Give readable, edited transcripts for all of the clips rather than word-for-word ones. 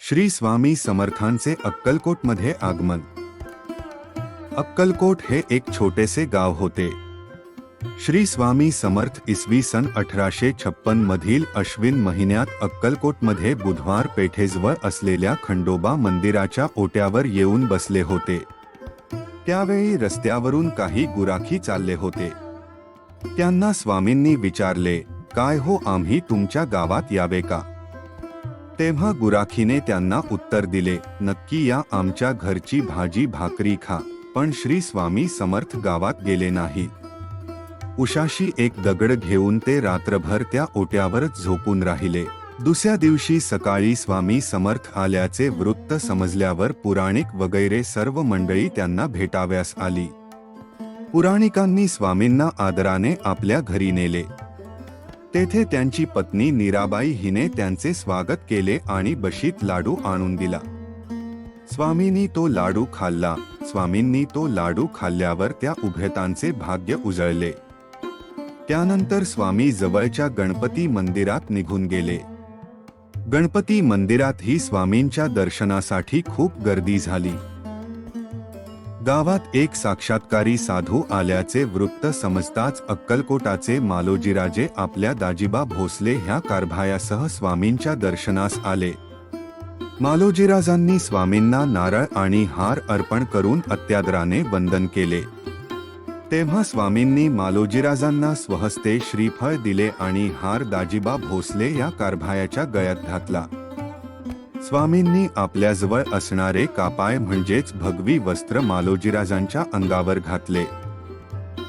श्री स्वामी समर्थांचे अक्कलकोटमध्ये आगमन। अक्कलकोट हे एक छोटेसे गाव होते। श्री स्वामी समर्थ इसवी सन 1856 मधील अश्विन महिन्यात अक्कलकोटमध्ये बुधवार पेठेजवळ असलेल्या खंडोबा मंदिराच्या ओट्यावर येऊन बसले होते। त्यावेळी रस्त्यावरून काही गुराखी चालले होते। त्यांना स्वामींनी विचारले, काय हो, आम्ही तुमच्या गावात यावे का? तेव्हा गुराखीने त्यांना उत्तर दिले, नक्की या, आमच्या घरची भाजी भाकरी खा। पण श्री स्वामी समर्थ गावात गेले नाही। उशाशी एक दगड घेऊन ते रात्रभर त्या ओट्यावरच झोपून राहिले। दुसऱ्या दिवशी सकाळी स्वामी समर्थ आल्याचे वृत्त समजल्यावर पुराणिक वगैरे सर्व मंडळी त्यांना भेटाव्यास आली। पुराणिकांनी स्वामींना आदराने आपल्या घरी नेले। तेथे त्यांची पत्नी नीराबाई हिने त्यांचे स्वागत केले आणि बशीत लाडू आणून दिला। स्वामींनी तो लाडू खाल्ला। स्वामींनी तो लाडू खाल्ल्यावर त्या उभयतांचे भाग्य उजळले। त्यानंतर स्वामी जवळच्या गणपती मंदिरात निघून गेले। गणपती मंदिरातही स्वामींच्या दर्शनासाठी खूप गर्दी झाली। गावात एक साक्षात्कारी साधू आल्याचे वृत्त समजताच अक्कलकोटाचे मालोजीराजे आपल्या दाजीबा भोसले ह्या कारभायासह स्वामींच्या दर्शनास आले। मालोजीराजांनी स्वामींना नारळ आणि हार अर्पण करून अत्यादराने वंदन केले। तेव्हा स्वामींनी मालोजीराजांना स्वहस्ते श्रीफळ दिले आणि हार दाजीबा भोसले या कारभायाच्या गळ्यात घातला। स्वामींनी आपल्याजवळ असणारे कापाय म्हणजेच भगवी वस्त्र मालोजीराजांच्या अंगावर घातले।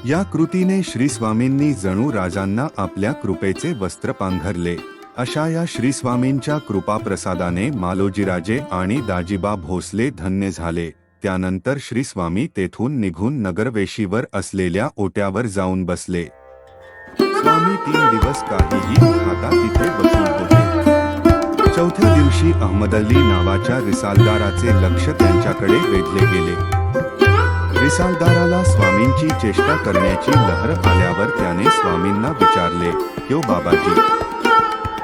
या कृतीने श्री स्वामींनी जणू राजांना आपल्या कृपेचे वस्त्र पांघरले। अशा या श्री स्वामींच्या कृपाप्रसादाने मालोजीराजे आणि दाजीबा भोसले धन्य झाले। त्यानंतर श्री स्वामी तेथून निघून नगरवेशीवर असलेल्या ओट्यावर जाऊन बसले। स्वामी 3 दिवस काहीही न खाता तिथे बसून होते। चौथ्या दिवशी अहमदअली नावाच्या रिसालदाराचे लक्ष त्यांच्याकडे वेधले गेले। रिसालदाराला स्वामींची चेष्टा करण्याची लहर आल्यावर त्याने स्वामींना विचारले, क्यों बाबाजी,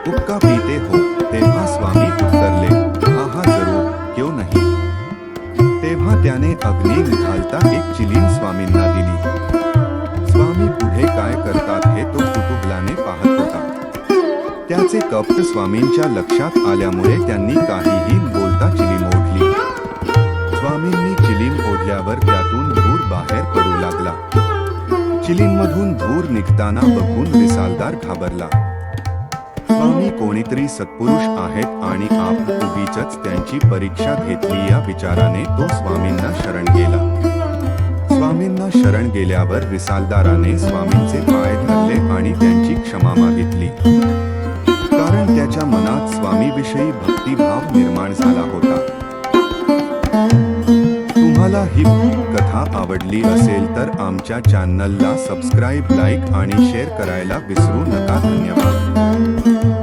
हुक्का पीते हो? तेव्हा स्वामी उत्तरले, हा जरूर, क्यों नहीं। तेव्हा त्याने अग्नी घालता एक चिलीम स्वामींना दिली। स्वामी पुढे काय करतात हे तो कुतूहलाने पाहत होता। त्याचे कप्त स्वामींच्या लक्षात आल्यामुळे त्यांनी काहीही बोलता चिलीम ओढली। स्वामींनी चिलीम ओढल्यावर त्यातून धूर बाहेर पडू लागला। चिलीममधून धूर निघताना बघून रिसालदार घाबरला। स्वामी कोणीतरी सत्पुरुष आहेत आणि आपण उगीचच त्यांची परीक्षा घेतली या विचाराने तो स्वामींना शरण गेला। स्वामींना शरण गेल्यावर रिसालदाराने स्वामींचे पाय धरले आणि त्यांची क्षमा मागितली, कारण त्याच्या मनात स्वामीविषयी भक्तिभाव निर्माण झाला होता। तुम्हाला ही कथा आवडली असेल तर आमच्या चॅनलला सबस्क्राईब, लाईक आणि शेअर करायला विसरू नका। धन्यवाद।